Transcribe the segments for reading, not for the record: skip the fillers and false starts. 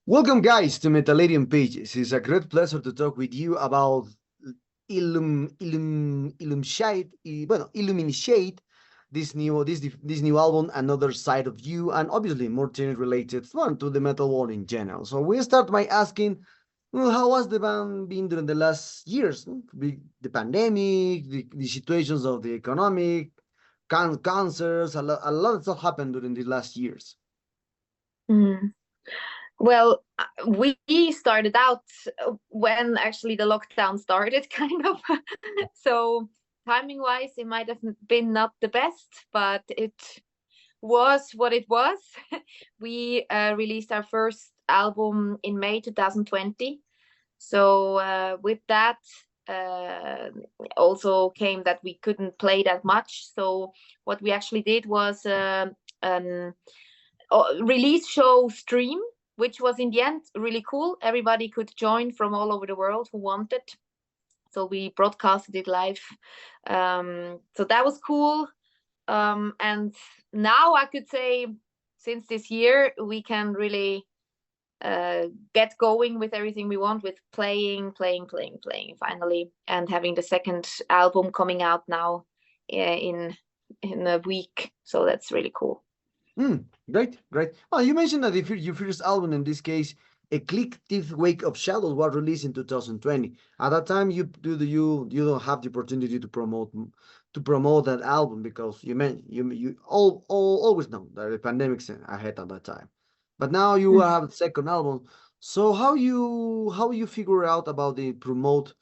Welcome, guys, to Metallarian Pages. It's a great pleasure to talk with you about Illuminate, this new album, Another Side of You, and obviously more things related to the metal world in general. So we start by asking, well, how has the band been during the last years? The pandemic, the situations of the economic, cancers, a lot of stuff happened during the last years. Mm. Well, we started out when actually the lockdown started, kind of. So timing-wise, it might have been not the best, but it was what it was. We released our first album in May 2020. So with that, uh, also came that we couldn't play that much. So what we actually did was an release show stream, which was in the end really cool. Everybody could join from all over the world who wanted. So we broadcasted it live. So that was cool. And now I could say, since this year, we can really get going with everything we want, with playing finally, and having the second album coming out now in a week. So that's really cool. Great, great. Oh, you mentioned that your first album, in this case, Eclectic Wake of Shadows, was released in 2020. At that time, you don't have the opportunity to promote that album because you always know that the pandemic's ahead at that time. But now you have the second album. So how you figure out about the promote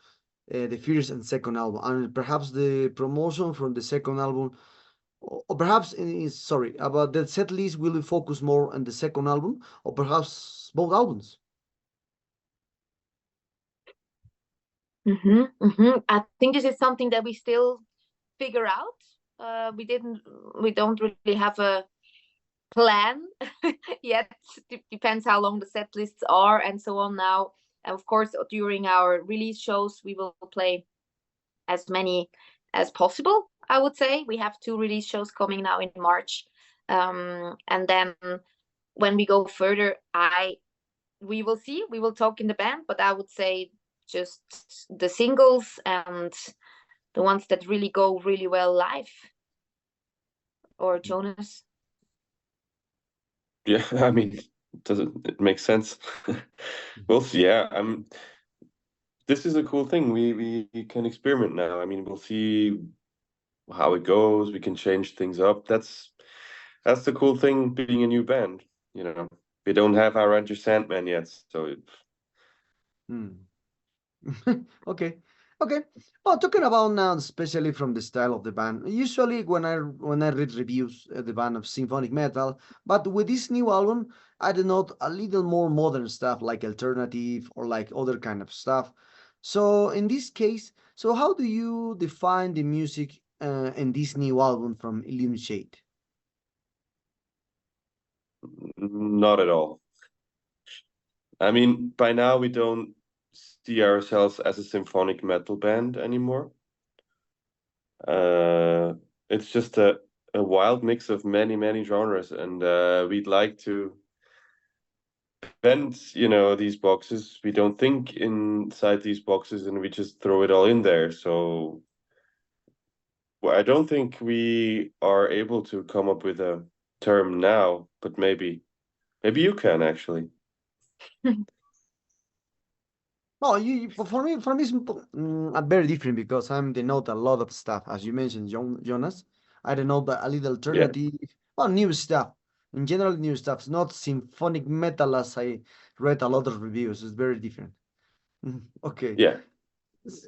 the first and second album, and perhaps the promotion from the second album, or perhaps sorry, about the set list, will we focus more on the second album, or perhaps both albums? I think this is something that we still figure out. We don't really have a plan yet. Depends how long the set lists are and so on now. And of course, during our release shows, we will play as many as possible. I would say we have 2 release shows coming now in March, and then when we go further, we will see. We will talk in the band, but I would say just the singles and the ones that really go really well live. Or Jonas? Yeah, I mean, it makes sense? We'll see. Yeah, this is a cool thing. We can experiment now. I mean, we'll see how it goes. We can change things up. That's the cool thing being a new band. We don't have our Enter Sandman yet, so Okay, okay. Well, talking about now, especially from the style of the band. Usually, when I read reviews of the band of symphonic metal, but with this new album, I denote a little more modern stuff, like alternative or like other kind of stuff. So in this case, so how do you define the music in this new album from Illumishade? not at all. I mean, by now we don't see ourselves as a symphonic metal band anymore. It's just a wild mix of many genres, and we'd like to bend, these boxes. We don't think inside these boxes, and we just throw it all in there. So I don't think we are able to come up with a term now, but maybe you can actually. Oh, for me, it's very different because I'm denote a lot of stuff, as you mentioned, Jonas. I denote a little Yeah. alternative, well, new stuff. In general, new stuff. It's not symphonic metal as I read a lot of reviews. It's very different. Okay. Yeah.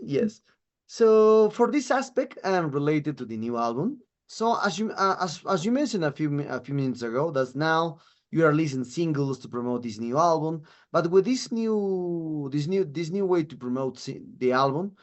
Yes. So for this aspect and related to the new album, so as you mentioned a few minutes ago, that now you are releasing singles to promote this new album. But with this new way to promote the album,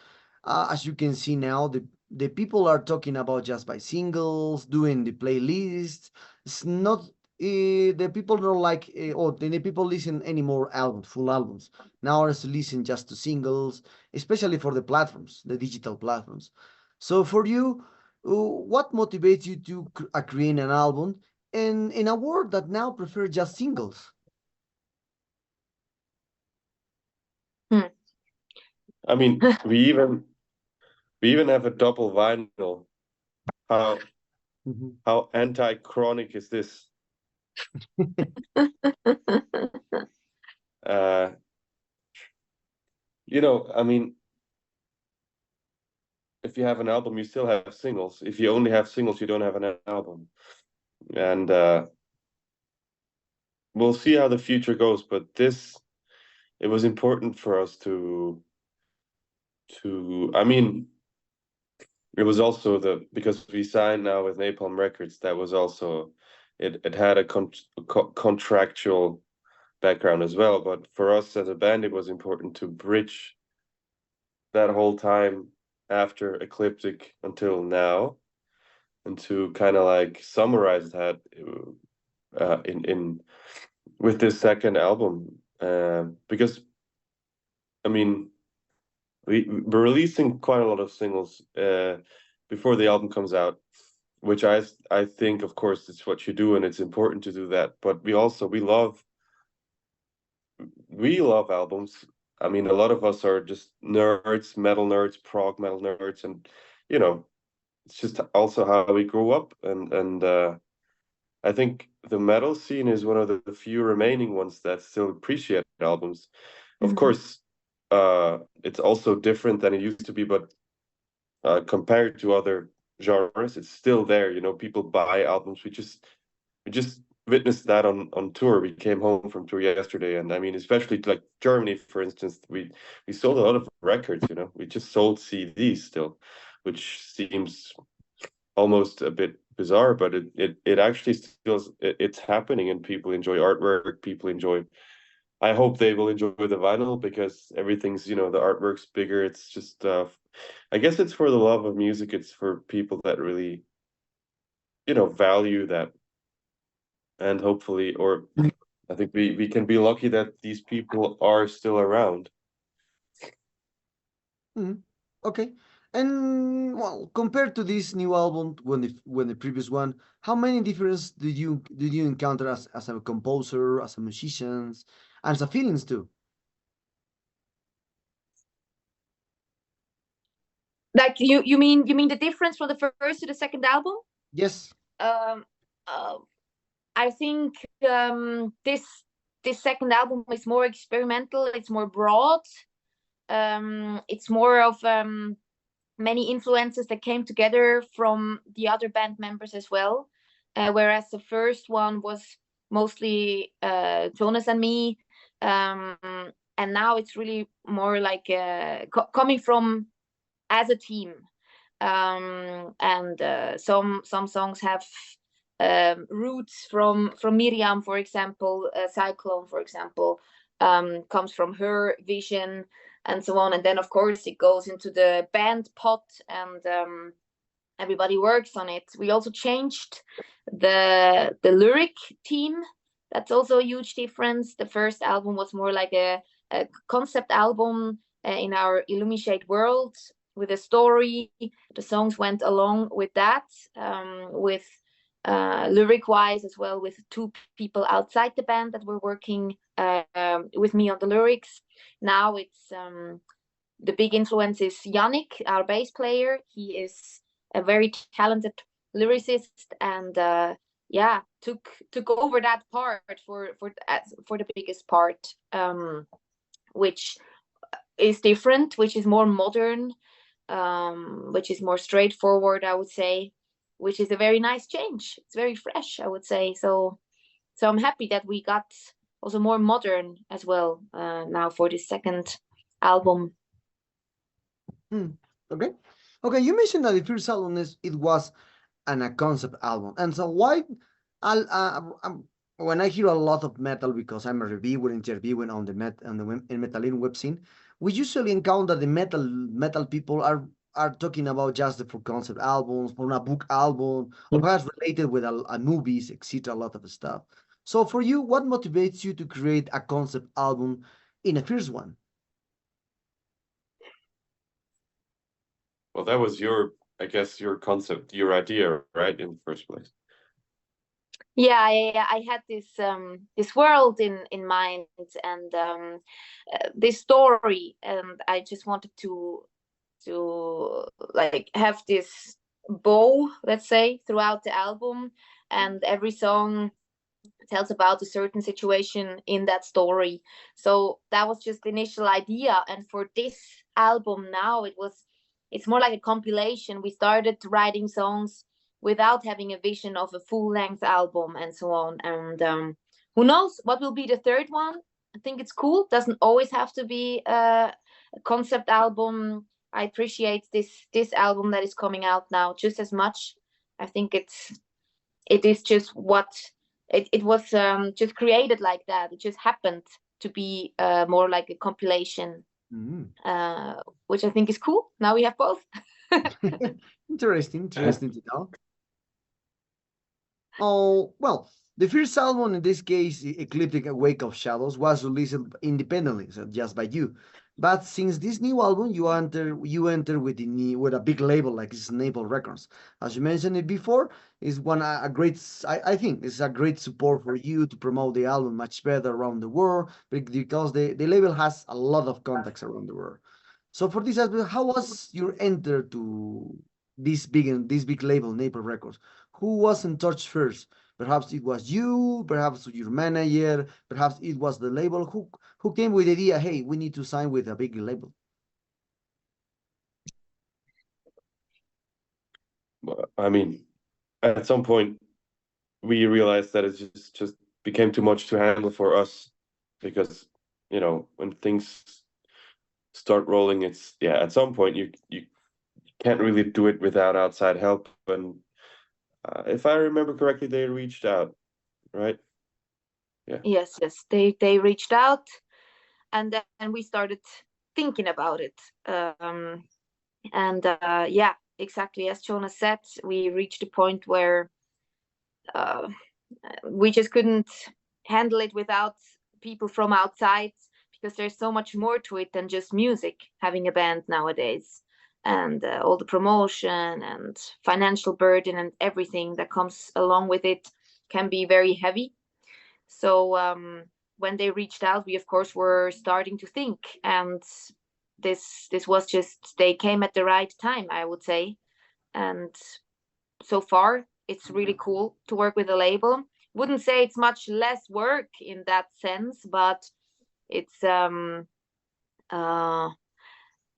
as you can see now, the people are talking about just by singles, doing the playlist. It's not the people don't like or the people listen anymore albums, full albums. Now are listen just to singles, especially for the platforms, the digital platforms. So for you, what motivates you to create an album in a world that now prefer just singles? I mean, we even have a double vinyl. How how anti-chronic is this? Uh, I mean, if you have an album, you still have singles. If you only have singles, you don't have an album. And we'll see how the future goes. But it was important for us I mean, it was also because we signed now with Napalm Records. That was also it had a contractual background as well. But for us as a band, it was important to bridge that whole time after Ecliptic until now, and to kind of like summarize that in with this second album, because I mean we're releasing quite a lot of singles before the album comes out, which I think, of course, it's what you do and it's important to do that. But we love albums. I mean, a lot of us are just nerds, metal nerds, prog metal nerds, and it's just also how we grew up. And I think the metal scene is one of the few remaining ones that still appreciate albums. Of course, it's also different than it used to be, but compared to other genres, it's still there. People buy albums. We just witnessed that on tour. We came home from tour yesterday, and I mean, especially like Germany, for instance, we sold a lot of records. We just sold CDs still, which seems almost a bit bizarre, but it actually still it's happening, and people enjoy artwork. People enjoy. I hope they will enjoy the vinyl because everything's, the artwork's bigger. It's just I guess it's for the love of music. It's for people that really, value that. And hopefully, or I think we can be lucky that these people are still around. Okay. And well, compared to this new album, when the previous one, how many differences did you encounter as a composer, as a musician, and as a feelings too? Like you mean the difference from the first to the second album? Yes. Um, uh, I think this second album is more experimental. It's more broad. It's more of many influences that came together from the other band members as well. Whereas the first one was mostly Jonas and me, and now it's really more like coming from as a team. And some songs have roots from Miriam, for example. Cyclone, for example, comes from her vision, and so on. And then, of course, it goes into the band pot, and everybody works on it. We also changed the lyric team. That's also a huge difference. The first album was more like a concept album in our Illumishade world with a story. The songs went along with that, with lyric wise as well, with two people outside the band that were working with me on the lyrics. Now it's the big influence is Yannick, our bass player. He is a very talented lyricist, and yeah, took over that part for the biggest part, which is different, which is more modern, which is more straightforward, I would say, which is a very nice change. It's very fresh, I would say. So I'm happy that we got also more modern as well now for this second album. Okay. Okay, you mentioned that the first album it was a concept album, and so why? When I hear a lot of metal, because I'm a reviewer interviewing on the Metalin web scene, we usually encounter the metal people are talking about just the for concept albums, for a book album, or perhaps related with a movies, etc. A lot of stuff. So for you, what motivates you to create a concept album in a first one? Well, that was I guess, your concept, your idea, right, in the first place. Yeah, I had this world in mind, and this story, and I just wanted to like have this bow, let's say, throughout the album, and every song tells about a certain situation in that story. So that was just the initial idea, and for this album now, it's more like a compilation. We started writing songs without having a vision of a full-length album and so on. And who knows what will be the third one. I think it's cool. Doesn't always have to be a concept album. I appreciate this album that is coming out now just as much. I think it is just what it was just created like that. It just happened to be more like a compilation, which I think is cool. Now we have both. Interesting to know. Oh, well, the first album, in this case, Ecliptic Wake of Shadows, was released independently, so just by you. But since this new album, you enter with with a big label like Snapple Records. As you mentioned it before, is one a great I think it's a great support for you to promote the album much better around the world because the label has a lot of contacts around the world. So for this aspect, how was your enter to this big label, Naple Records? Who was in touch first? Perhaps it was you, perhaps your manager, perhaps it was the label. Who came with the idea, hey, we need to sign with a big label? I mean, at some point we realized that it just became too much to handle for us, because when things start rolling, it's at some point you can't really do it without outside help. And if I remember correctly, they reached out, right? Yeah. Yes, they reached out, and then we started thinking about it. And yeah, exactly as Jonas said, we reached a point where we just couldn't handle it without people from outside, because there's so much more to it than just music, having a band nowadays, and all the promotion and financial burden and everything that comes along with it can be very heavy. So when they reached out, we of course were starting to think, and this was just, they came at the right time, I would say. And so far it's really cool to work with a label. Wouldn't say it's much less work in that sense, but it's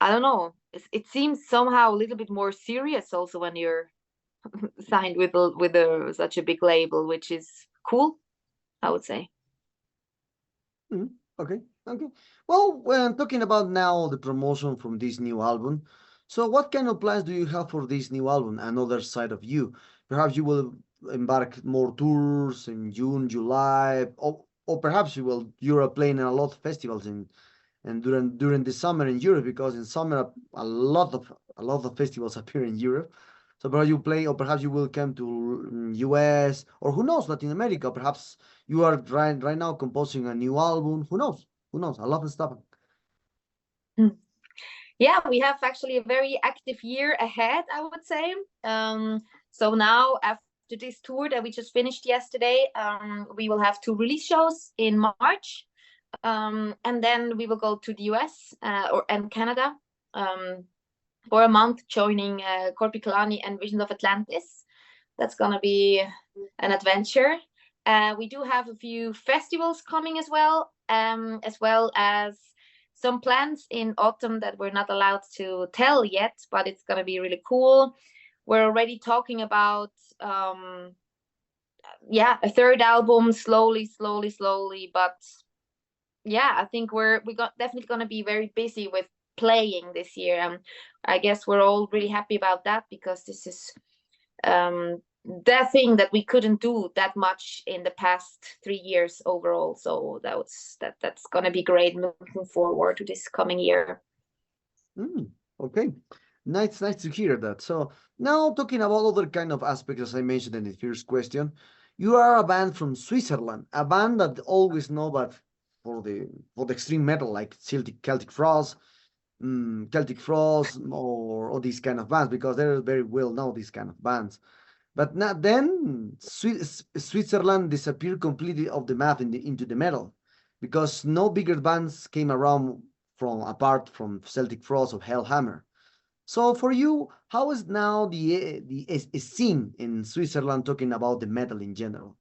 I don't know, it seems somehow a little bit more serious also when you're signed with such a big label, which is cool, I would say. Okay, okay. Well, when talking about now the promotion from this new album, so what kind of plans do you have for this new album? Another side of you. Perhaps you will embark more tours in June, July, or perhaps you are playing in a lot of festivals and during the summer in Europe, because in summer a lot of festivals appear in Europe. So perhaps you play, or perhaps you will come to US, or who knows, Latin America. Perhaps you are right now composing a new album. Who knows? Who knows? I love the stuff. Yeah, we have actually a very active year ahead, I would say. So now, after this tour that we just finished yesterday, we will have 2 release shows in March, and then we will go to the US and Canada for a month, joining Corpiclani and Visions of Atlantis. That's gonna be an adventure. We do have a few festivals coming as well as some plans in autumn that we're not allowed to tell yet, but it's gonna be really cool. We're already talking about a third album, slowly, but yeah, I think we're definitely gonna be very busy with playing this year. I guess we're all really happy about that, because this is the thing that we couldn't do that much in the past 3 years overall. So that's gonna be great. Looking forward to this coming year. Okay, nice to hear that. So now talking about other kind of aspects, as I mentioned in the first question, you are a band from Switzerland, a band that always know, but for the extreme metal like Celtic Frost, or these kind of bands, because they're very well known, these kind of bands. But not then Switzerland disappeared completely off the map into the metal because no bigger bands came around from apart from Celtic Frost or Hellhammer. So for you, how is now the scene in Switzerland talking about the metal in general?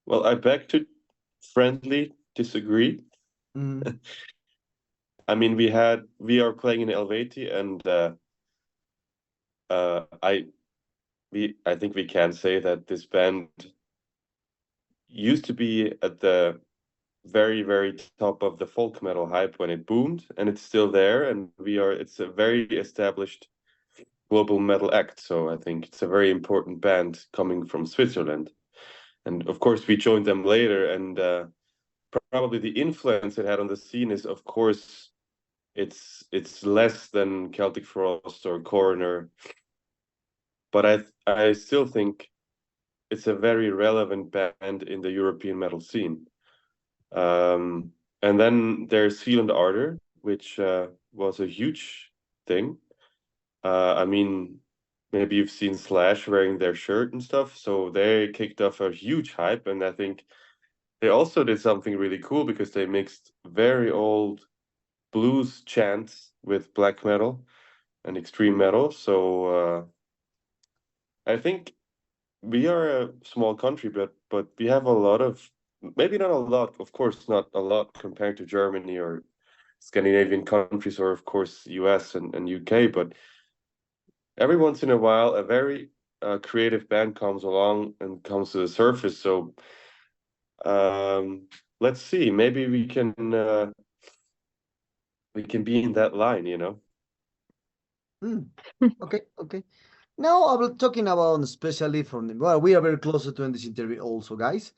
Well, I beg to friendly disagree. Mm, I mean, we are playing in Helveti, and I think we can say that this band used to be at the very, very top of the folk metal hype when it boomed, and it's still there, and it's a very established global metal act. So I think it's a very important band coming from Switzerland. And of course, we joined them later, and probably the influence it had on the scene is, of course, it's less than Celtic Frost or Coroner, but I still think it's a very relevant band in the European metal scene. And then there's Seal and Ardor, which was a huge thing. I mean, maybe you've seen Slash wearing their shirt and stuff. So they kicked off a huge hype. And I think they also did something really cool because they mixed very old blues chants with black metal and extreme metal. So I think we are a small country, but we have a lot of, maybe not a lot, of course, not a lot compared to Germany or Scandinavian countries or of course US and UK, but every once in a while a very creative band comes along and comes to the surface. So let's see, maybe we can be in that line, you know. mm. Okay, okay. Now I will talking about especially from the, well, we are very close to end this interview also, guys.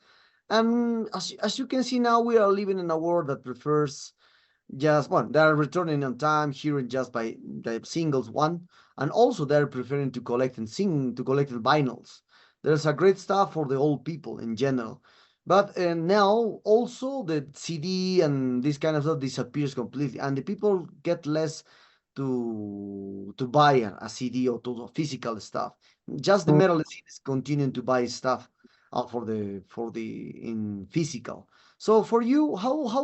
And as you can see now, we are living in a world that prefers just one. They are returning on time, hearing just by the singles one, and also they're preferring to collect and sing to collect the vinyls. There's a great stuff for the old people in general. But now also the CD and this kind of stuff disappears completely, and the people get less to buy a CD or to physical stuff. Just the metal scene is continuing to buy stuff for the in physical. So for you, how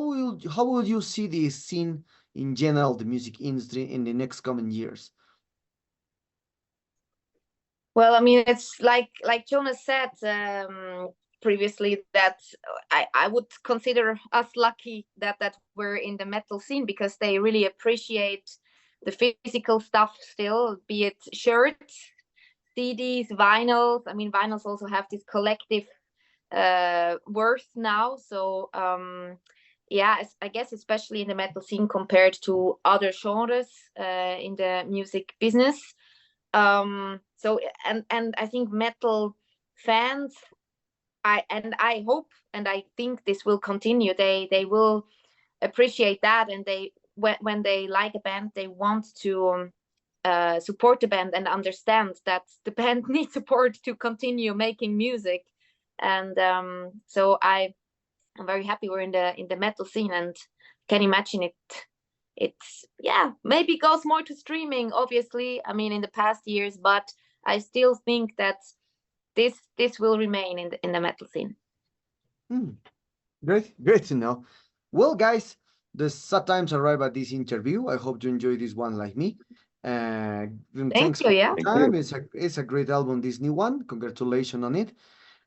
will you see the scene in general, the music industry in the next coming years? Well, I mean, it's like Jonas said previously, that I would consider us lucky that we're in the metal scene, because they really appreciate the physical stuff still, be it shirts, CDs, vinyls. I mean, vinyls also have this collective worth now. So yeah, I guess especially in the metal scene compared to other genres in the music business. So and I think metal fans, I hope and I think this will continue. They will appreciate that, and they when they like a band, they want to support the band and understand that the band needs support to continue making music. And so I'm very happy we're in the metal scene, and can imagine it's yeah, maybe goes more to streaming, obviously, I mean, in the past years, but I still think that this will remain in the metal scene. Great to know. Well, guys, the sad times arrive at this interview. I hope you enjoy this one like me. Thank Thanks you. for Yeah, your time. It's a great album, this new one. Congratulations on it.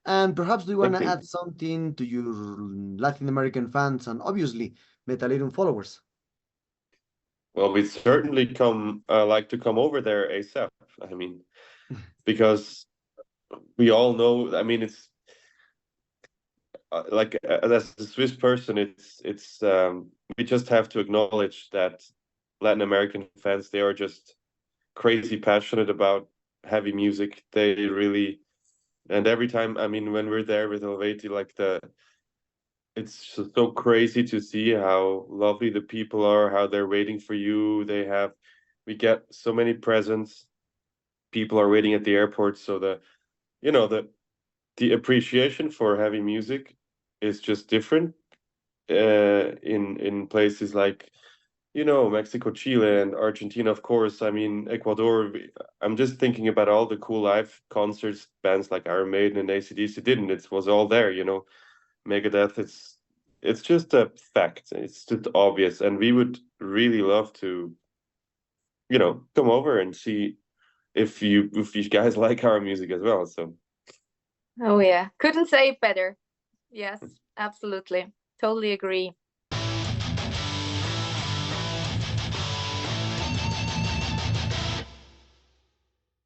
And perhaps do you want Thank to you. add something to your Latin American fans and obviously Metallerium followers? Well, we certainly like to come over there ASAP. I mean, because we all know, I mean, it's like as a Swiss person, it's we just have to acknowledge that Latin American fans, they are just crazy passionate about heavy music. They really, and every time, I mean, when we're there with Helveti, like it's just so crazy to see how lovely the people are, how they're waiting for you. We get so many presents. People are waiting at the airport, so you know, the appreciation for heavy music is just different in places like you know, Mexico, Chile, and Argentina, of course. I mean, Ecuador. I'm just thinking about all the cool live concerts bands like Iron Maiden and AC/DC didn't. It was all there, you know. Megadeth. It's just a fact. It's just obvious, and we would really love to, you know, come over and see if you guys like our music as well. So. Oh yeah, couldn't say it better. Yes, absolutely, totally agree.